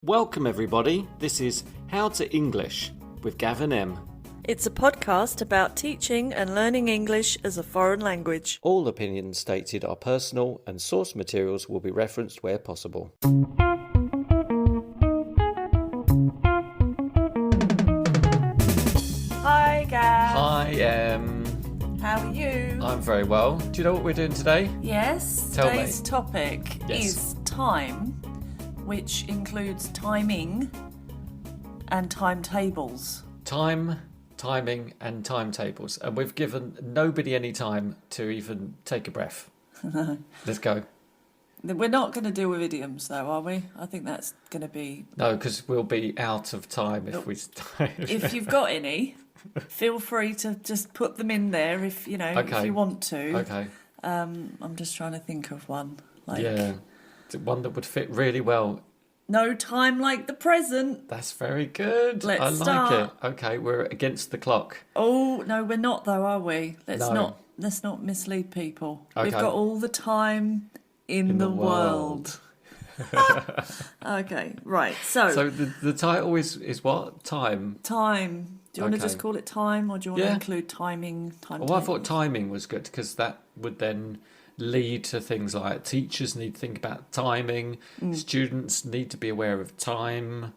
Welcome everybody, this is How to English with Gav Em. It's a podcast about teaching and learning English as a foreign language. All opinions stated are personal and source materials will be referenced where possible. Hi Gav. Hi How are you? I'm very well. Do you know what we're doing today? Yes, Tell today's me. topic Yes. is time, which includes timing and timetables. Time, timing and timetables. And we've given nobody any time to even take a breath. Let's go. We're not going to deal with idioms though, are we? I think that's going to be... No, because we'll be out of time if we start. If you've got any, feel free to just put them in there if you want to. Okay. I'm just trying to think of one. Yeah. One that would fit really well. No time like the present. That's very good. Let's like start. it. Okay, we're against the clock. Oh no, we're not though, are we? Let's No. not mislead people. Okay. We've got all the time in the world. Okay, right. So the title is what? Time. Time. Do you want to just call it time, or do you want to Yeah. include timing? Well, I thought timing was good because that would then lead to things like teachers need to think about timing, students need to be aware of time.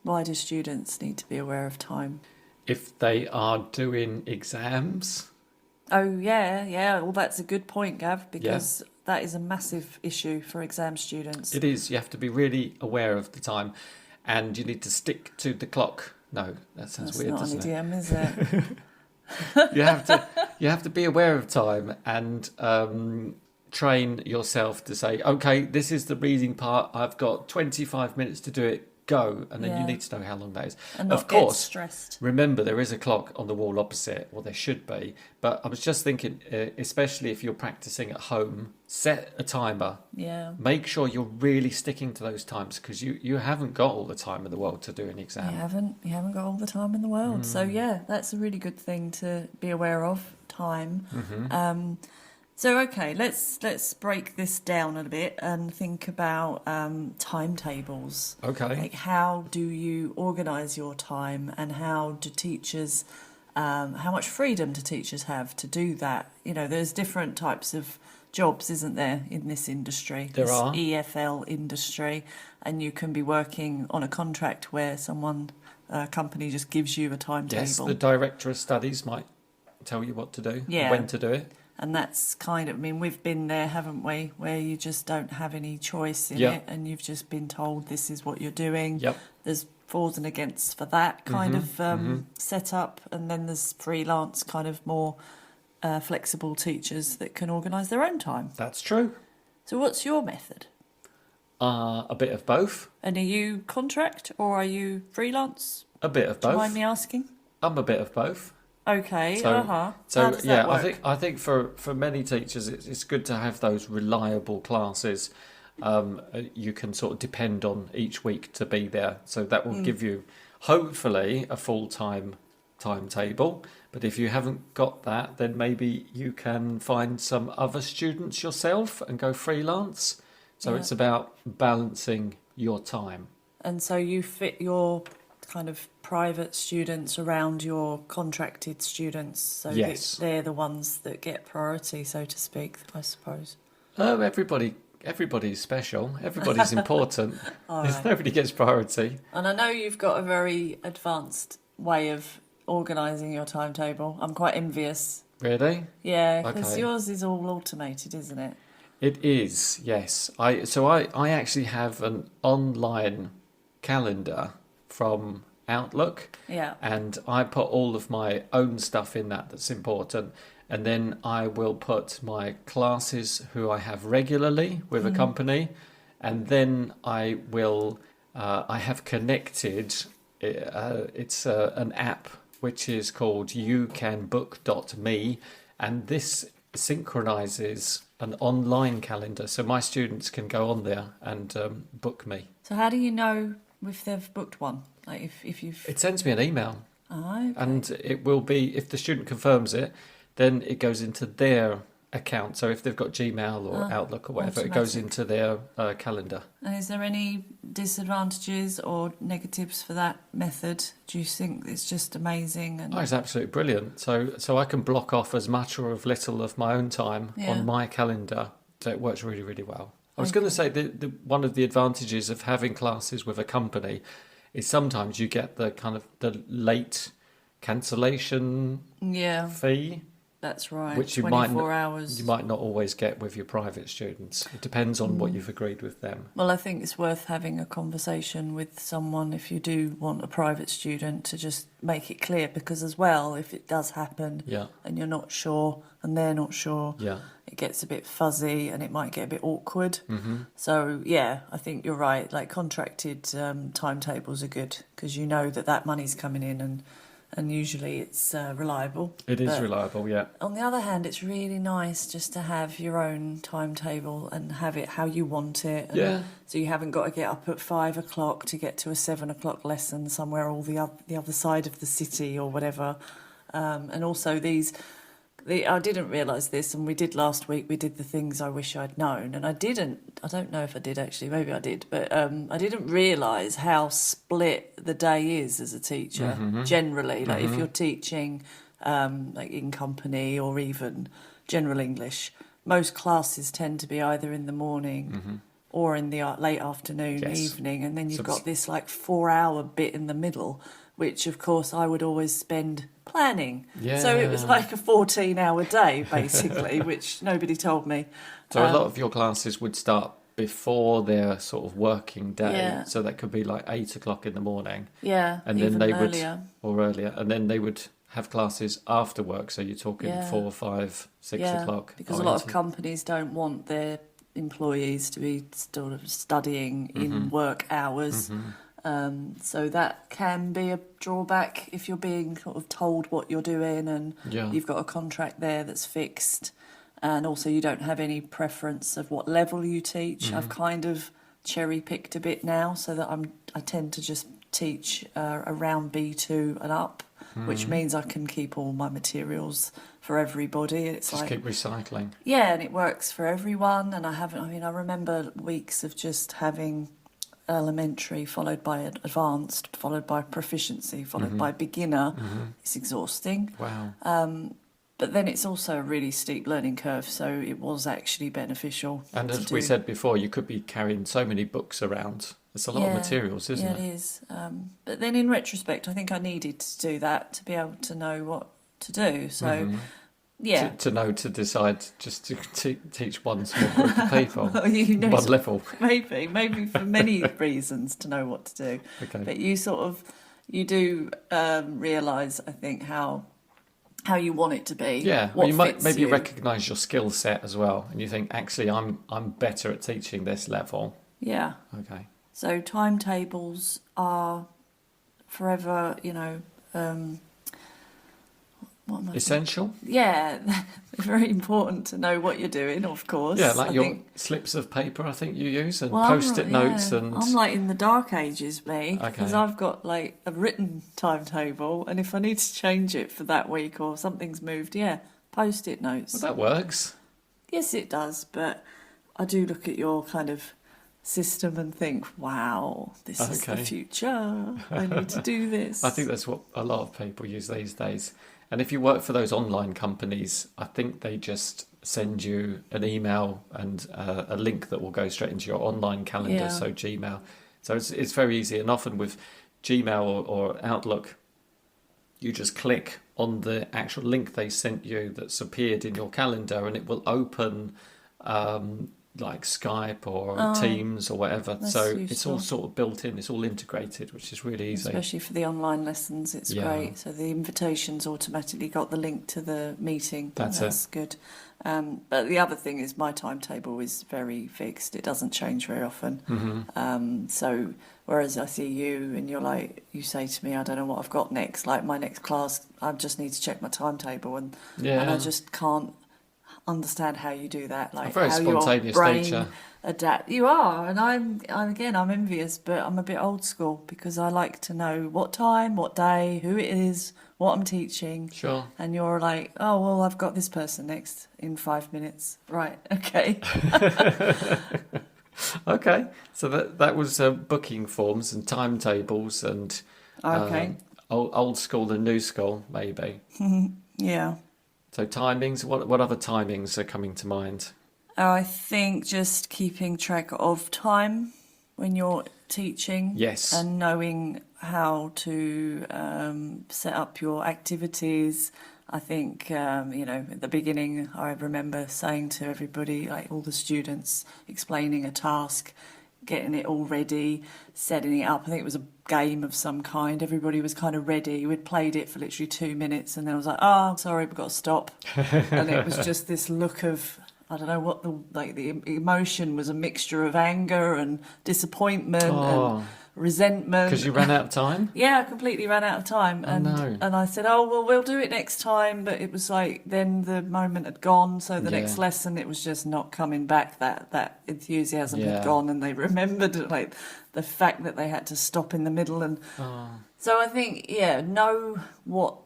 Why do students need to be aware of time? If they are doing exams. Oh yeah. Well, that's a good point, Gav, because that is a massive issue for exam students. It is. You have to be really aware of the time and you need to stick to the clock. No, that sounds weird, doesn't it? That's not an idiom, is it? You have to be aware of time and train yourself to say, okay, this is the reading part. I've got 25 minutes to do it. Go. And then you need to know how long that is. And not of course, get stressed. Remember, there is a clock on the wall opposite, or there should be. But I was just thinking, especially if you're practicing at home, set a timer. Yeah. Make sure you're really sticking to those times because you haven't got all the time in the world to do an exam. You haven't got all the time in the world. So yeah, that's a really good thing to be aware of, time. Mm-hmm. So okay, let's break this down a bit and think about timetables. Okay. Like how do you organise your time, and how do teachers, how much freedom do teachers have to do that? You know, there's different types of jobs, isn't there, in this industry? There are. EFL industry, and you can be working on a contract where a company just gives you a timetable. Yes, the director of studies might tell you what to do, when to do it. And that's we've been there, haven't we, where you just don't have any choice in Yep. it, and you've just been told this is what you're doing. Yep. There's fors and against for that kind of setup, and then there's freelance kind of more flexible teachers that can organise their own time. That's true. So what's your method? A bit of both. And are you contract or are you freelance? A bit of Do you both. mind me asking? I'm a bit of both. Okay, So How does that yeah, work? I think for many teachers it's good to have those reliable classes. You can sort of depend on each week to be there, so that will give you hopefully a full-time timetable. But if you haven't got that, then maybe you can find some other students yourself and go freelance. So it's about balancing your time. And so you fit your kind of private students around your contracted students, so Yes. that they're the ones that get priority, so to speak, I suppose. Oh, everybody's special. Everybody's important. Nobody gets priority. And I know you've got a very advanced way of organising your timetable. I'm quite envious. Really? Yeah, because Okay. yours is all automated, isn't it? It is, yes. I actually have an online calendar from Outlook. Yeah. And I put all of my own stuff in that's important. And then I will put my classes who I have regularly with a company. And then I will, I have connected, it's an app which is called youcanbook.me. And this synchronizes an online calendar. So my students can go on there and book me. So how do you know if they've booked one? Like if you've... It sends me an email. Okay. And it will be, if the student confirms it, then it goes into their account. So if they've got Gmail or Outlook or whatever, it goes automatic. into their calendar. And is there any disadvantages or negatives for that method? Do you think it's just amazing? And it's absolutely brilliant. So I can block off as much or as little of my own time on my calendar. So it works really, really well. I was going to say the one of the advantages of having classes with a company is sometimes you get the kind of the late cancellation fee. That's right. Which you 24 hours. You might not always get with your private students. It depends on what you've agreed with them. Well, I think it's worth having a conversation with someone if you do want a private student to just make it clear, because as well, if it does happen and you're not sure and they're not sure, it gets a bit fuzzy and it might get a bit awkward. Mm-hmm. So, I think you're right. Like contracted timetables are good because you know that money's coming in and usually it's reliable. It is reliable, yeah. On the other hand, it's really nice just to have your own timetable and have it how you want it. And so you haven't got to get up at 5 o'clock to get to a 7 o'clock lesson somewhere all the other side of the city or whatever. And also I didn't realise this, and we did last week, we did the things I wish I'd known, and I don't know if I did actually, maybe I did, but I didn't realise how split the day is as a teacher, generally. Like if you're teaching like in company or even general English, most classes tend to be either in the morning or in the late afternoon, evening, and then you've got this like 4-hour bit in the middle, which of course I would always spend planning. Yeah. So it was like a 14-hour day, basically, which nobody told me. So a lot of your classes would start before their sort of working day. So that could be like 8 o'clock in the morning. Yeah, and then even earlier. Or earlier. And then they would have classes after work. So you're talking 4, 5, 6 o'clock. Because a lot of companies don't want their employees to be sort of studying in work hours. So that can be a drawback if you're being sort of told what you're doing and you've got a contract there that's fixed, and also you don't have any preference of what level you teach. I've kind of cherry-picked a bit now so that I tend to just teach around B2 and up, which means I can keep all my materials for everybody. It's just keep recycling. Yeah, and it works for everyone. And I remember weeks of just having elementary followed by advanced, followed by proficiency, followed by beginner. It's exhausting. Wow. But then it's also a really steep learning curve, so it was actually beneficial. And as we said before, you could be carrying so many books around. It's a lot of materials, isn't it? Yeah, it is. But then in retrospect, I think I needed to do that to be able to know what to do. So, to decide just to teach one small group of people, one level. Maybe for many reasons to know what to do. Okay. But you do realise, I think, how you want it to be. Yeah, well, you might maybe recognise your skill set as well, and you think, actually, I'm better at teaching this level. Yeah. Okay. So timetables are forever, essential? Yeah, very important to know what you're doing, of course. Yeah, like your slips of paper, I think you use, and post-it notes. And I'm like in the dark ages, me, because I've got like a written timetable, and if I need to change it for that week or something's moved, post-it notes. Well, that works. Yes, it does, but I do look at your kind of system and think, wow, this is the future. I need to do this. I think that's what a lot of people use these days. And if you work for those online companies, I think they just send you an email and a link that will go straight into your online calendar, so Gmail. So it's very easy. And often with Gmail or Outlook, you just click on the actual link they sent you that's appeared in your calendar, and it will open like Skype or Teams or whatever. So useful. It's all sort of built in, it's all integrated, which is really easy. Especially for the online lessons, it's great. So the invitation's automatically got the link to the meeting. That's good. But the other thing is my timetable is very fixed. It doesn't change very often. So whereas I see you and you say to me, I don't know what I've got next. Like my next class, I just need to check my timetable and I just can't understand how you do that, like a very how spontaneous your brain nature. Adapt. You are, and I'm envious, but I'm a bit old school because I like to know what time, what day, who it is, what I'm teaching. Sure. And you're like, oh well, I've got this person next in 5 minutes. Right? Okay. Okay, so that was booking forms and timetables and Okay. old school and new school, maybe. Yeah. So timings, what other timings are coming to mind? I think just keeping track of time when you're teaching. Yes. And knowing how to set up your activities. I think, at the beginning, I remember saying to everybody, like all the students, explaining a task, getting it all ready, setting it up. I think it was a game of some kind. Everybody was kind of ready. We'd played it for literally 2 minutes, and then I was like, "Oh, sorry, we've got to stop." And it was just this look of, I don't know what the emotion was, a mixture of anger and disappointment and resentment. Because you ran out of time? Yeah, I completely ran out of time. And I said, "Oh, well, we'll do it next time." But it was like, then the moment had gone. So the next lesson, it was just not coming back. That enthusiasm had gone, and they remembered like the fact that they had to stop in the middle. And so I think, know what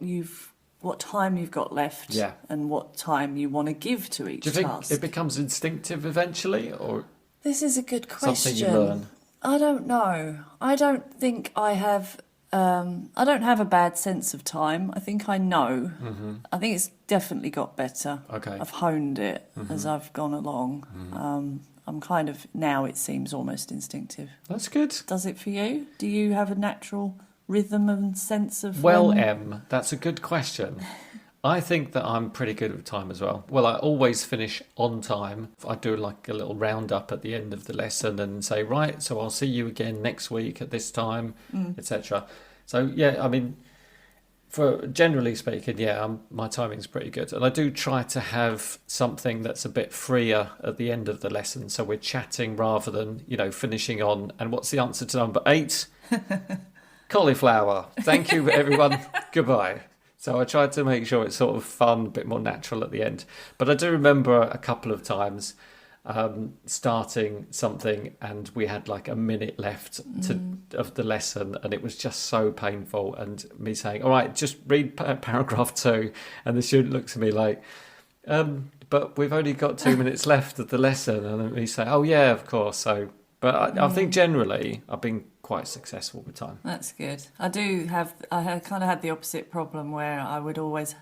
time you've got left and what time you want to give to each task. Do you think it becomes instinctive eventually, or this is a good question. Something you learn? I don't know. I don't think I have. I don't have a bad sense of time. I think I know. Mm-hmm. I think it's definitely got better. Okay. I've honed it as I've gone along. Mm-hmm. I'm kind of, now it seems almost instinctive. That's good. Does it for you? Do you have a natural rhythm and sense of Well, Em, that's a good question. I think that I'm pretty good with time as well. Well, I always finish on time. I do like a little roundup at the end of the lesson and say, right, so I'll see you again next week at this time, etc. So, yeah, I mean, for generally speaking, my timing's pretty good. And I do try to have something that's a bit freer at the end of the lesson. So we're chatting rather than, finishing on, and what's the answer to number 8? Cauliflower. Thank you, everyone. Goodbye. So I tried to make sure it's sort of fun, a bit more natural at the end. But I do remember a couple of times starting something and we had like a minute left of the lesson, and it was just so painful. And me saying, all right, just read paragraph 2. And the student looks at me like, but we've only got 2 minutes left of the lesson. And then me say, oh, yeah, of course. So, but I think generally I've been quite successful with time. That's good. I kind of had the opposite problem where I would always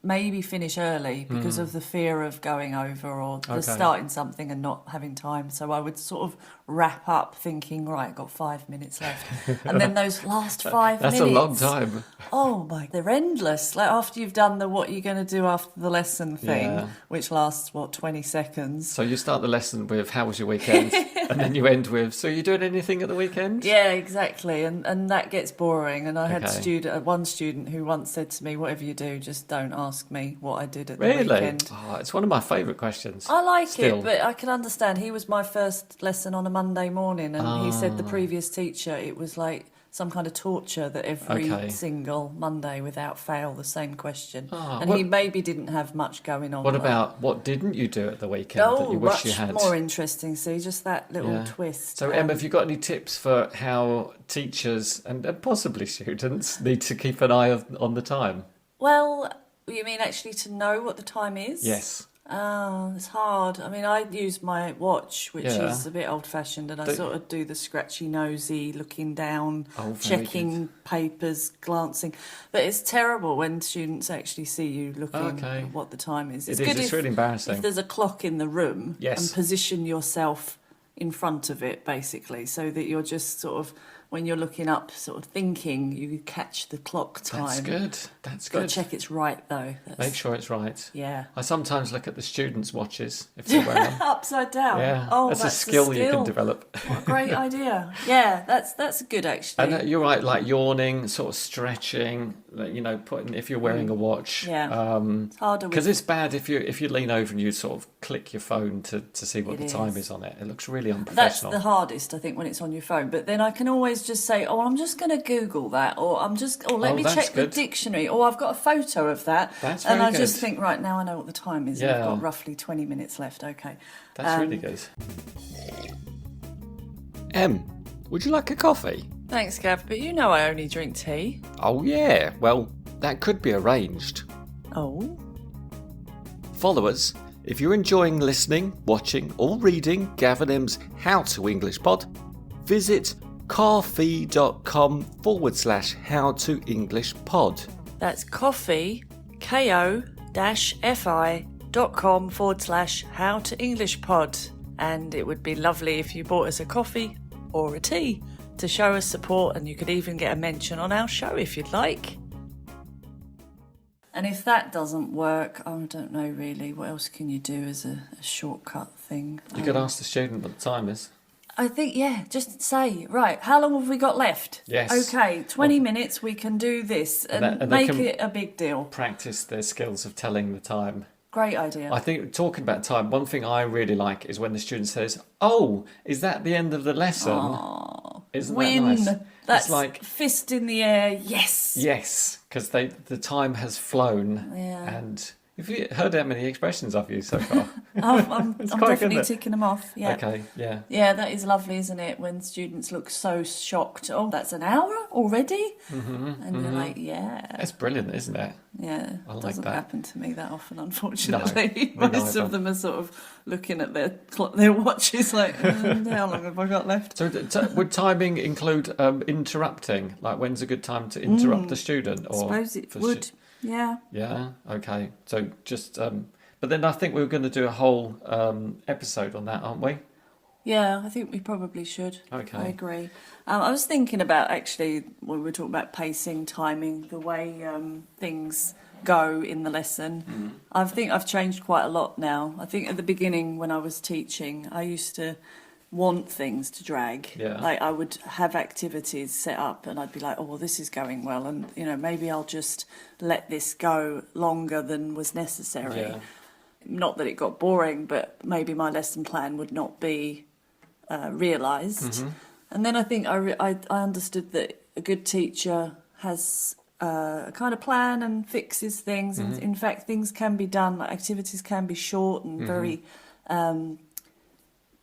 maybe finish early because of the fear of going over or starting something and not having time. So I would sort of wrap up thinking, right, got 5 minutes left. And then those last 5 minutes. That's a long time. Oh my, they're endless. Like after you've done the what you're going to do after the lesson thing, which lasts, 20 seconds. So you start the lesson with, how was your weekend? And then you end with, so you doing anything at the weekend? Yeah, exactly. And that gets boring. And I had one student who once said to me, whatever you do, just don't ask me what I did at the weekend. Oh, it's one of my favourite questions. I like it, but I can understand. He was my first lesson on a Monday morning, and he said the previous teacher, it was like some kind of torture that every single Monday without fail the same question. He maybe didn't have much going on. What about what didn't you do at the weekend that you wish you had? Much more interesting. See, just that little twist. So, Emma, have you got any tips for how teachers and possibly students need to keep an eye on the time? Well, you mean actually to know what the time is? Yes. It's hard. I mean, I use my watch, which is a bit old-fashioned, and I sort of do the scratchy nosy, looking down, checking papers, glancing. But it's terrible when students actually see you looking at what the time is. It's really embarrassing. If there's a clock in the room and position yourself in front of it, basically, so that you're just sort of, when you're looking up, sort of thinking, you catch the clock time. That's good. That's good. Got to check it's right, though. Make sure it's right. Yeah. I sometimes look at the students' watches if they're wearing them. Upside down. Yeah. Oh, that's a skill you can develop. What a great idea. Yeah, that's good, actually. And you're right, like yawning, sort of stretching, putting, if you're wearing a watch. Yeah. It's harder because it's bad if you lean over and you sort of click your phone to see what the time is on it. It looks really unprofessional. That's the hardest, I think, when it's on your phone. But then I can always just say, I'm just going to Google that, or let me check the dictionary, or I've got a photo of that. That's very and I good. just think, right, now I know what the time is. Yeah. And I've got roughly 20 minutes left. Okay. That's really good. Em, would you like a coffee? Thanks, Gav, but you know I only drink tea. Oh, yeah. Well, that could be arranged. Oh? Followers, If you're enjoying listening, watching, or reading Gav Em's How to English Pod, visit ko-fi.com/How to English Pod. That's coffee, ko-fi.com/How to English Pod. And it would be lovely if you bought us a coffee or a tea to show us support, and you could even get a mention on our show if you'd like. And if that doesn't work, I don't know really, what else can you do as a shortcut thing? You could ask the student what the time is. I think, just say, right, how long have we got left? Yes. Okay, 20 minutes, we can do this, and make it a big deal. Practice their skills of telling the time. Great idea. I think, talking about time, one thing I really like is when the student says, "Oh, is that the end of the lesson?" Aww, Isn't win. that nice? That's it's like fist in the air, yes. Yes, because the time has flown. Yeah. And have you heard how many expressions I've used so far? I'm quite definitely good, ticking them off. Yeah. Okay, yeah. Yeah, that is lovely, isn't it? When students look so shocked. Oh, that's an hour already? And you're like, yeah. It's brilliant, isn't it? Yeah. I like doesn't that. happen to me that often, unfortunately. No, Most of them are sort of looking at their watches like, how long have I got left? So would timing include interrupting? Like, when's a good time to interrupt the student? I suppose it would. Yeah. Yeah, okay. So just... but then I think we were going to do a whole episode on that, aren't we? Yeah, I think we probably should. Okay. I agree. I was thinking about, actually, when we were talking about pacing, timing, the way things go in the lesson. I think I've changed quite a lot now. I think at the beginning when I was teaching, I used to want things to drag. Yeah. Like I would have activities set up and I'd be like, oh, well, this is going well. And, maybe I'll just let this go longer than was necessary. Yeah. Not that it got boring, but maybe my lesson plan would not be realised. And then I think I understood that a good teacher has a kind of plan and fixes things. And in fact, things can be done, like activities can be short and very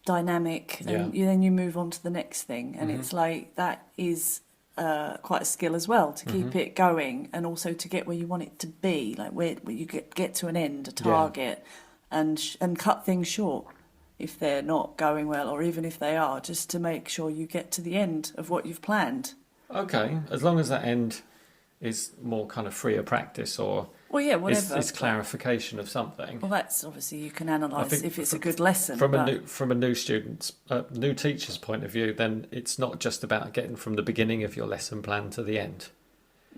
dynamic. And then you move on to the next thing. And it's like that is quite a skill as well, to keep it going and also to get where you want it to be, like where you get to an end, a target, and cut things short if they're not going well, or even if they are, just to make sure you get to the end of what you've planned. Okay, as long as that end is more kind of freer practice, or whatever. It's clarification of something. Well, that's obviously you can analyse if it's a good lesson. From a new teacher's point of view, then it's not just about getting from the beginning of your lesson plan to the end.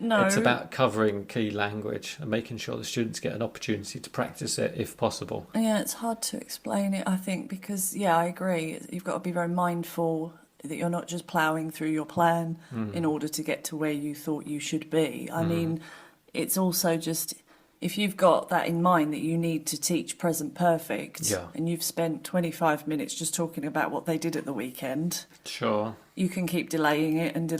No. It's about covering key language and making sure the students get an opportunity to practice it if possible. Yeah, it's hard to explain it, I think, because, I agree. You've got to be very mindful that you're not just ploughing through your plan in order to get to where you thought you should be. I mean, it's also just, if you've got that in mind that you need to teach present perfect and you've spent 25 minutes just talking about what they did at the weekend, sure, you can keep delaying it. And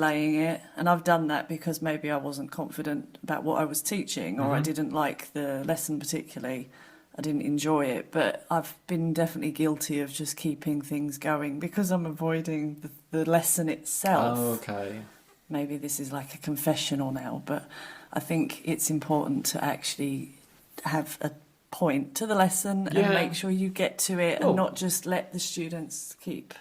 I've done that because maybe I wasn't confident about what I was teaching, or I didn't like the lesson particularly. I didn't enjoy it, but I've been definitely guilty of just keeping things going because I'm avoiding the lesson itself. Oh, okay. Maybe this is like a confessional now, but I think it's important to actually have a point to the lesson and make sure you get to it and not just let the students keep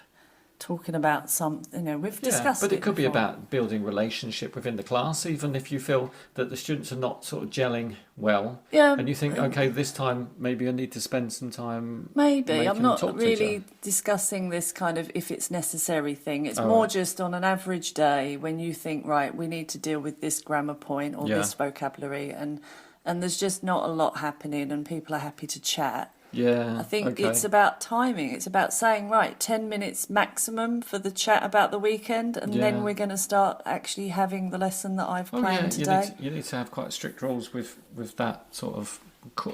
talking about something. We've discussed it. But it could be before. about building relationship within the class, even if you feel that the students are not sort of gelling well. Yeah. And you think, okay, this time maybe I need to spend some time. Maybe. I'm not talk to really discussing this kind of if it's necessary thing. It's more just on an average day when you think, right, we need to deal with this grammar point or this vocabulary, and there's just not a lot happening and people are happy to chat. Yeah, I think it's about timing. It's about saying, right, 10 minutes maximum for the chat about the weekend, and then we're going to start actually having the lesson that I've planned today. You need to have quite strict rules with that sort of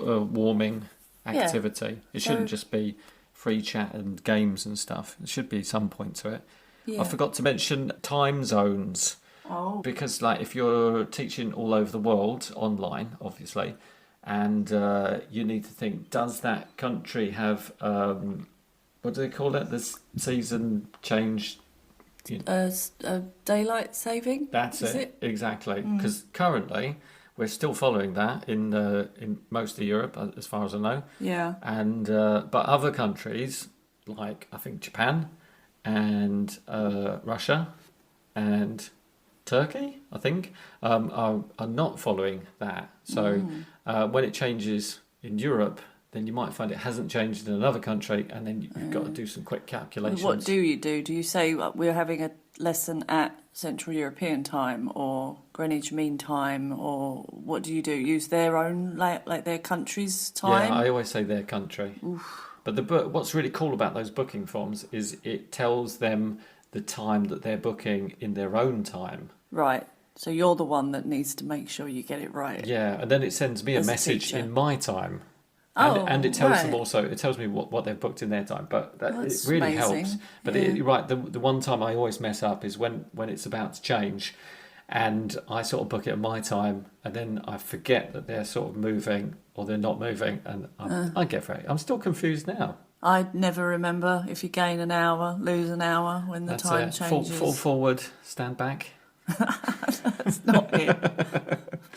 warming activity. It shouldn't just be free chat and games and stuff. There should be some point to it. Yeah. I forgot to mention time zones. Oh. Because, like, if you're teaching all over the world, online, obviously, and you need to think, does that country have, what do they call it, the season change? Daylight saving? That's it, exactly. Because currently, we're still following that in most of Europe, as far as I know. Yeah. And but other countries, like I think Japan and Russia and Turkey, I think, are not following that. So when it changes in Europe, then you might find it hasn't changed in another country, and then you've got to do some quick calculations. What do you do? Do you say we're having a lesson at Central European time or Greenwich Mean Time, or what do you do? Use their own, like their country's time? Yeah, I always say their country. Oof. But what's really cool about those booking forms is it tells them the time that they're booking in their own time. Right. So you're the one that needs to make sure you get it right. Yeah, and then it sends me a message in my time. And it tells them also, it tells me what they've booked in their time, but it really amazing. helps. But you're right, the one time I always mess up is when it's about to change, and I sort of book it at my time, and then I forget that they're sort of moving or they're not moving, and I get very, I'm still confused now. I never remember if you gain an hour, lose an hour when the time changes. Fall forward, stand back. That's not it.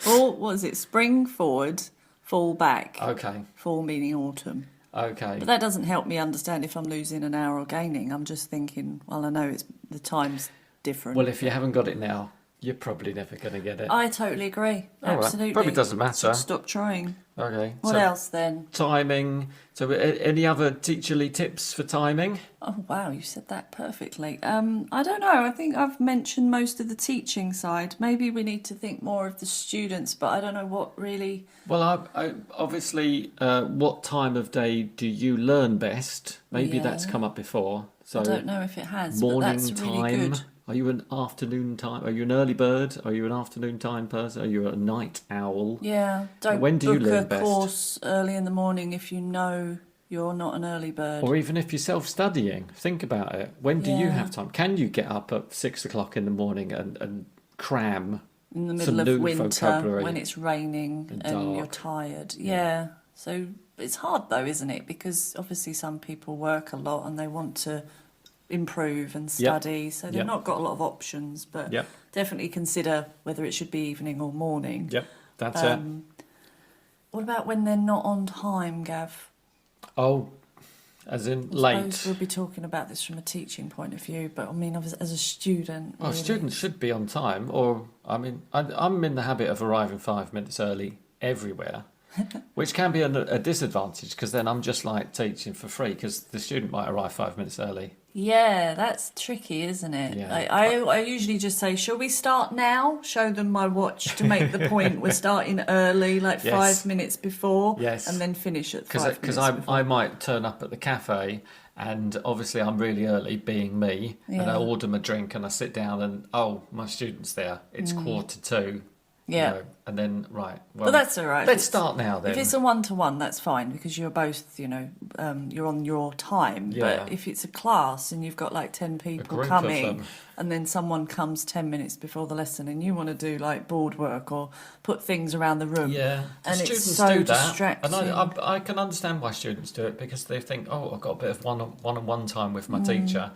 What is it? Spring forward, fall back. Okay. Fall meaning autumn. Okay. But that doesn't help me understand if I'm losing an hour or gaining. I'm just thinking, well, I know the time's different. Well, if you haven't got it now, you're probably never going to get it. I totally agree. Absolutely. Right. Probably doesn't matter. Stop trying. Okay. What else then? Timing. So any other teacherly tips for timing? Oh, wow, you said that perfectly. I don't know. I think I've mentioned most of the teaching side. Maybe we need to think more of the students, but I don't know what really... Well, I obviously, what time of day do you learn best? Maybe that's come up before. So I don't know if it has, morning but that's time. really good. Are you an afternoon time? Are you an early bird? Are you an afternoon time person? Are you a night owl? Yeah. Don't when do you book learn a best? course early in the morning if you know you're not an early bird. Or even if you're self-studying, think about it. When do you have time? Can you get up at 6 o'clock in the morning and cram in the some middle of new winter vocabulary when it's raining and you're tired? Yeah. So it's hard though, isn't it? Because obviously some people work a lot and they want to improve and study, so they've not got a lot of options, but definitely consider whether it should be evening or morning. Yep, that's it. What about when they're not on time, Gav? Oh, as in I late. suppose we'll be talking about this from a teaching point of view, but I mean, as a student... Well, really. students should be on time, or, I mean, I'm in the habit of arriving 5 minutes early everywhere, which can be a disadvantage, because then I'm just like teaching for free, because the student might arrive 5 minutes early. Yeah, that's tricky, isn't it? Yeah. I usually just say, shall we start now? Show them my watch to make the point. We're starting early, like 5 minutes before, and then finish at 5 minutes Because before. I might turn up at the cafe, and obviously I'm really early, being me, and I order my drink and I sit down and, my student's there. It's 1:45. Yeah. You know, and then, right. Well, but that's all right. Let's start now then. If it's a one-to-one, that's fine because you're both, you're on your time. Yeah. But if it's a class and you've got like 10 people coming and then someone comes 10 minutes before the lesson and you want to do like board work or put things around the room. Yeah. And students it's so do that. distracting. And I can understand why students do it because they think, I've got a bit of one-on-one time with my teacher,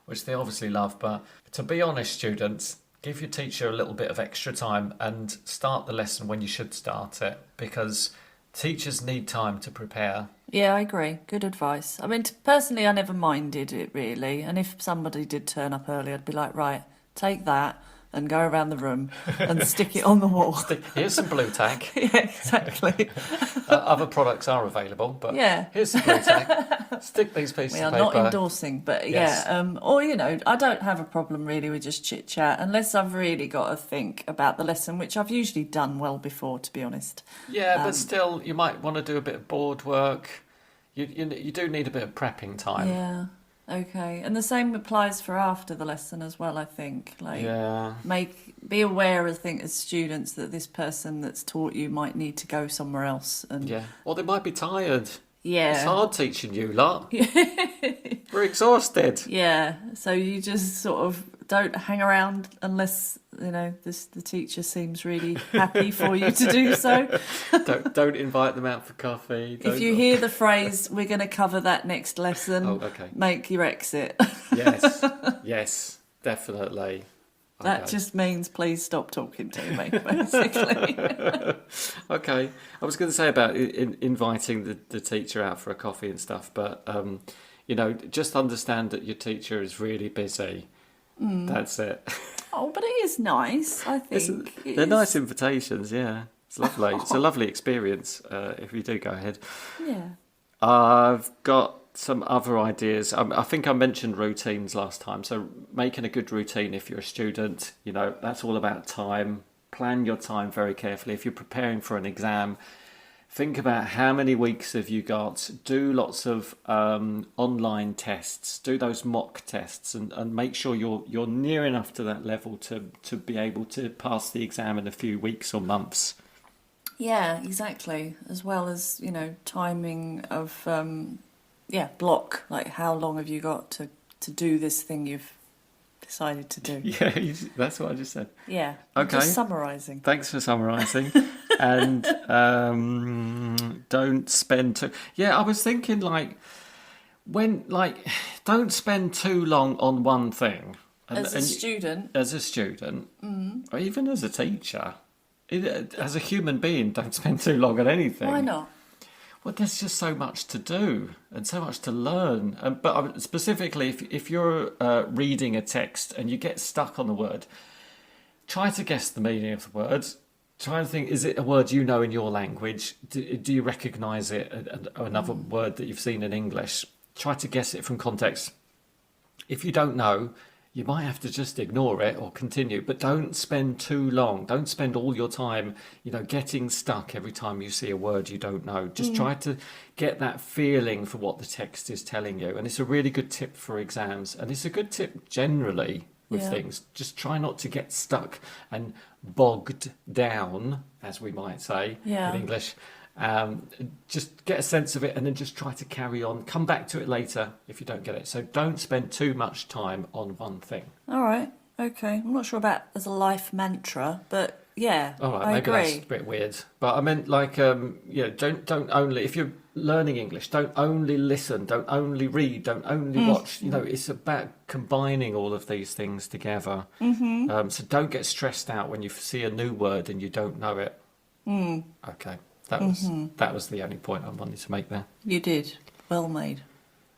which they obviously love. But to be honest, students... give your teacher a little bit of extra time and start the lesson when you should start it because teachers need time to prepare. Yeah, I agree. Good advice. I mean, personally, I never minded it really. And if somebody did turn up early, I'd be like, right, take that and go around the room and stick it on the wall. Here's some blue tack. Yeah, exactly. Other products are available, but here's some blue tack. Stick these pieces of paper. We are not endorsing, but or, I don't have a problem really with just chit-chat unless I've really got to think about the lesson, which I've usually done well before, to be honest. Yeah, but still, you might want to do a bit of board work. You do need a bit of prepping time. Yeah. Okay, and the same applies for after the lesson as well, I think. Be aware, I think, as students that this person that's taught you might need to go somewhere else. Or they might be tired. Yeah. It's hard teaching you lot. We're exhausted. Yeah, so you just sort of don't hang around unless, the teacher seems really happy for you to do so. Don't invite them out for coffee. If you hear the phrase, we're going to cover that next lesson, make your exit. Yes, definitely. That just means please stop talking to me, basically. Okay. I was going to say about inviting the teacher out for a coffee and stuff, but, just understand that your teacher is really busy. That's it. Oh, but it is nice, I think. They're nice invitations, yeah. It's lovely. It's a lovely experience if you do go ahead. Yeah. I've got some other ideas. I think I mentioned routines last time. So making a good routine if you're a student, that's all about time. Plan your time very carefully. If you're preparing for an exam, think about how many weeks have you got. Do lots of online tests. Do those mock tests and make sure you're near enough to that level to be able to pass the exam in a few weeks or months. Yeah, exactly. As well as, timing of, block. Like, how long have you got to do this thing you've decided to do? Yeah, that's what I just said. Yeah. Okay. Just summarising. Thanks for summarising. And don't spend too... Yeah, I was thinking, don't spend too long on one thing. As a student, or even as a teacher. As a human being, don't spend too long on anything. Why not? Well, there's just so much to do and so much to learn. But specifically, if you're reading a text and you get stuck on the word, try to guess the meaning of the word. Try and think, is it a word you know in your language? Do you recognise it? Another word that you've seen in English? Try to guess it from context. If you don't know, you might have to just ignore it or continue, but don't spend too long. Don't spend all your time, getting stuck every time you see a word you don't know. Just try to get that feeling for what the text is telling you. And it's a really good tip for exams. And it's a good tip generally with things. Just try not to get stuck and bogged down, as we might say in English. Just get a sense of it and then just try to carry on. Come back to it later if you don't get it. So don't spend too much time on one thing. All right. Okay. I'm not sure about as a life mantra, but yeah, all right, I maybe agree. That's a bit weird. But I meant don't only, if you're learning English, don't only listen, don't only read, don't only watch. It's about combining all of these things together. Mm-hmm. So don't get stressed out when you see a new word and you don't know it. Okay. That was the only point I wanted to make there. You did. Well made.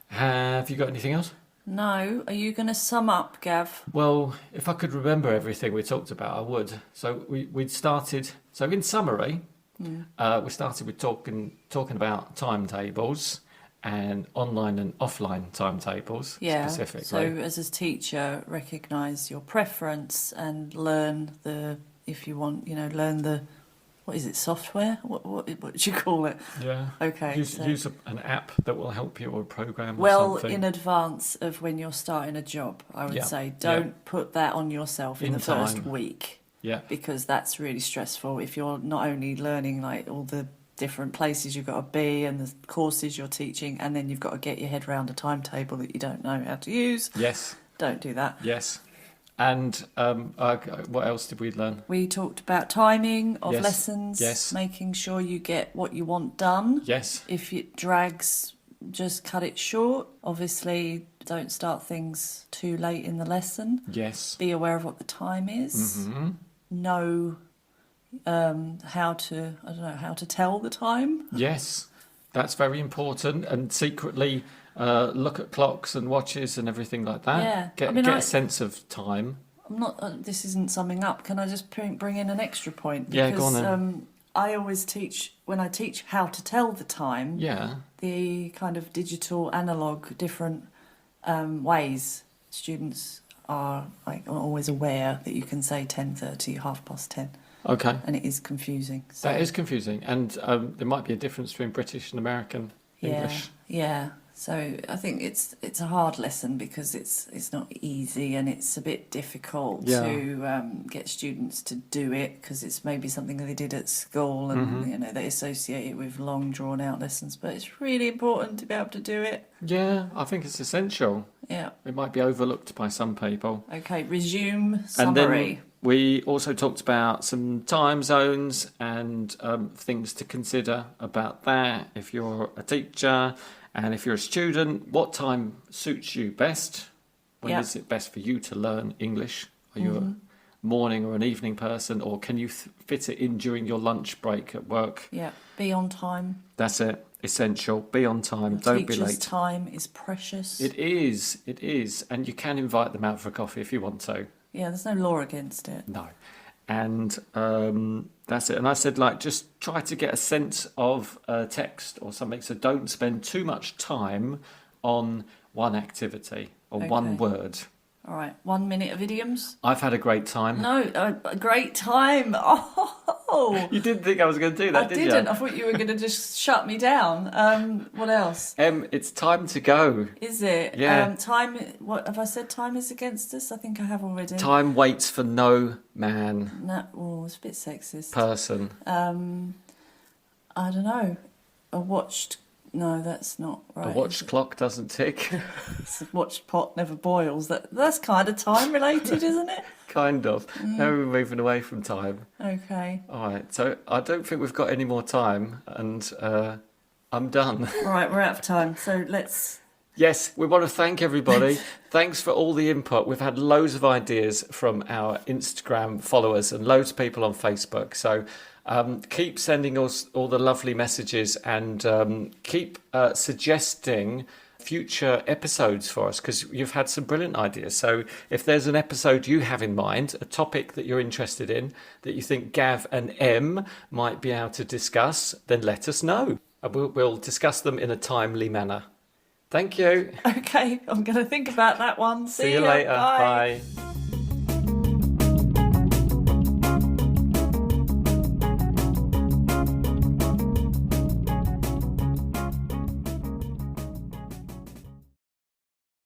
Have you got anything else? No. Are you going to sum up, Gav? Well, if I could remember everything we talked about, I would. So we'd started... So in summary, we started with talking about timetables and online and offline timetables specifically. So as a teacher, recognise your preference and learn what is it, software? What do you call it? Yeah. Okay. Use an app that will help you, or a program or something. In advance of when you're starting a job, I would say. Don't put that on yourself in the first week. Yeah. Because that's really stressful if you're not only learning all the different places you've got to be and the courses you're teaching, and then you've got to get your head around a timetable that you don't know how to use. Yes. Don't do that. Yes. And what else did we learn? We talked about timing of lessons, making sure you get what you want done. Yes. If it drags, just cut it short. Obviously, don't start things too late in the lesson. Yes. Be aware of what the time is. Mm-hmm. Know how to tell the time. Yes, that's very important. And secretly... look at clocks and watches and everything like that. Yeah. Get a sense of time. I'm not. This isn't summing up. Can I just bring in an extra point? Because, go on then. I always teach, when I teach how to tell the time, the kind of digital, analog, different ways. Students are always aware that you can say 10:30, 10:30. Okay. And it is confusing. So. That is confusing. And there might be a difference between British and American English. Yeah. So I think it's a hard lesson because it's not easy and it's a bit difficult to get students to do it because it's maybe something that they did at school and they associate it with long drawn out lessons. But it's really important to be able to do it. Yeah, I think it's essential. Yeah, it might be overlooked by some people. Okay, resume summary. And then we also talked about some time zones and things to consider about that if you're a teacher. And if you're a student, what time suits you best? When is it best for you to learn English? Are you morning or an evening person, or can you fit it in during your lunch break at work? Yeah, be on time. That's it. Essential. Be on time. Don't be late. Time is precious. It is. It is. And you can invite them out for a coffee if you want to. Yeah, there's no law against it. No. And that's it. And I said, like, just try to get a sense of text or something. So don't spend too much time on one activity or one word. All right, 1 minute of idioms. I've had a great time. No, a great time. Oh, You didn't think I was going to do that, did you? I didn't. I thought you were going to just shut me down. What else? It's time to go. Is it? Yeah. Time. What have I said? Time is against us. I think I have already. Time waits for no man. No, oh, it's a bit sexist. Person. I don't know. A watched. No, that's not right. A watch clock doesn't tick. It's a watched pot never boils. That's kind of time related, isn't it? Kind of. Now we're moving away from time. Okay. All right. So I don't think we've got any more time, and I'm done. All right, we're out of time. So let's. Yes, we want to thank everybody. Thanks for all the input. We've had loads of ideas from our Instagram followers and loads of people on Facebook. So keep sending us all the lovely messages, and keep suggesting future episodes for us, because you've had some brilliant ideas. So if there's an episode you have in mind, a topic that you're interested in, that you think Gav and Em might be able to discuss, then let us know. And we'll discuss them in a timely manner. Thank you. Okay, I'm going to think about that one. See you later. Bye.